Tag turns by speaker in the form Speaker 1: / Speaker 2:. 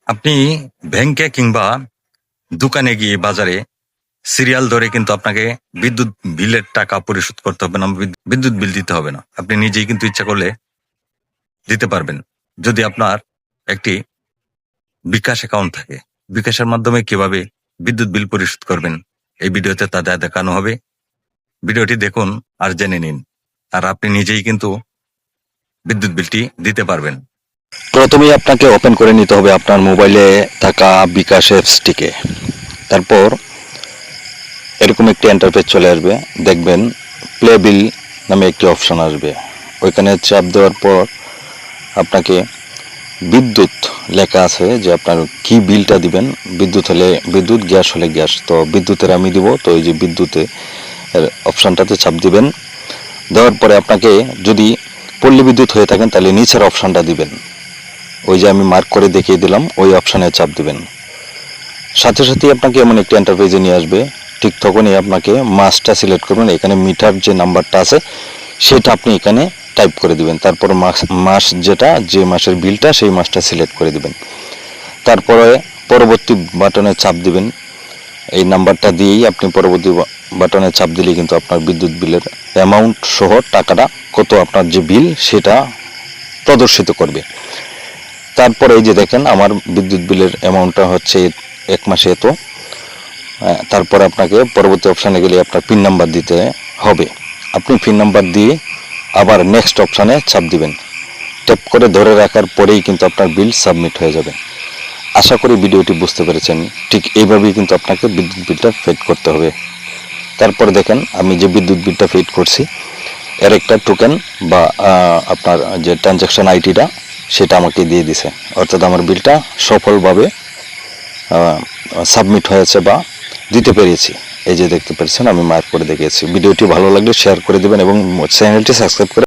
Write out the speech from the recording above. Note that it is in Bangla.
Speaker 1: আপনি ব্যাংকে কিংবা দোকানে গিয়ে বাজারে সিরিয়াল ধরে কিন্তু আপনাকে বিদ্যুৎ বিলের টাকা পরিশোধ করতে হবে না, বিদ্যুৎ বিল দিতে হবে না। আপনি নিজেই কিন্তু ইচ্ছা করলে দিতে পারবেন। যদি আপনার একটি বিকাশ অ্যাকাউন্ট থাকে, বিকাশের মাধ্যমে কিভাবে বিদ্যুৎ বিল পরিশোধ করবেন এই ভিডিওতে তা দেখানো হবে। ভিডিওটি দেখুন আর জেনে নিন, আর আপনি নিজেই কিন্তু বিদ্যুৎ বিলটি দিতে পারবেন।
Speaker 2: প্রথমেই আপনাকে ওপেন করে নিতে হবে আপনার মোবাইলে থাকা বিকাশ অ্যাপসটিকে। তারপর এরকম একটি ইন্টারফেস চলে আসবে, দেখবেন প্লে বিল নামে একটি অপশন আসবে। ওইখানে চাপ দেওয়ার পর আপনাকে বিদ্যুৎ লেখা আছে যে আপনার কি বিলটা দিবেন। বিদ্যুৎ হলে বিদ্যুৎ, গ্যাস হলে গ্যাস। তো বিদ্যুতের আমি দিব, তো এই যে বিদ্যুতে অপশানটাতে চাপ দিবেন। দেওয়ার পরে আপনাকে যদি পল্লী বিদ্যুৎ হয়ে থাকেন তাহলে নিচের অপশানটা দিবেন, ওই যে আমি মার্ক করে দেখিয়ে দিলাম ওই অপশানে চাপ দিবেন। সাথে সাথে আপনাকে এমন একটি ইন্টারফেসে নিয়ে আসবে। ঠিক তখনই আপনাকে মাসটা সিলেক্ট করবেন। এখানে মিটার যে নাম্বারটা আছে সেটা আপনি এখানে টাইপ করে দিবেন। তারপর মাস যেটা, যে মাসের বিলটা সেই মাসটা সিলেক্ট করে দিবেন। তারপরে পরবর্তী বাটনে চাপ দিবেন। এই নাম্বারটা দিয়েই আপনি পরবর্তী বাটনে চাপ দিলেই কিন্তু আপনার বিদ্যুৎ বিলের অ্যামাউন্ট সহ টাকাটা কত আপনার যে বিল সেটা প্রদর্শিত করবে। তারপরে এই যে দেখেন আমার বিদ্যুৎ বিলের অ্যামাউন্টটা হচ্ছে এক মাসে এত। তারপর আপনাকে পরবর্তী অপশানে গেলে আপনার পিন নাম্বার দিতে হবে। আপনি পিন নাম্বার দিয়ে আবার নেক্সট অপশানে চাপ দিবেন। ট্যাপ করে ধরে রাখার পরেই কিন্তু আপনার বিল সাবমিট হয়ে যাবে। আশা করি ভিডিওটি বুঝতে পেরেছেন। ঠিক এইভাবেই কিন্তু আপনাকে বিদ্যুৎ বিলটা পেড করতে হবে। তারপর দেখেন আমি যে বিদ্যুৎ বিলটা পেড করছি এর একটা টোকেন বা আপনার যে ট্রানজ্যাকশন আইডিটা সেটা আমাকে দিয়ে দিছে, অর্থাৎ আমার বিলটা সফলভাবে সাবমিট হয়েছে বা দিতে পেরেছি। এই যে দেখতে পাচ্ছেন আমি মার্ক করে দেখিয়েছি। ভিডিওটি ভালো লাগলে শেয়ার করে দেবেন এবং চ্যানেলটি সাবস্ক্রাইব করে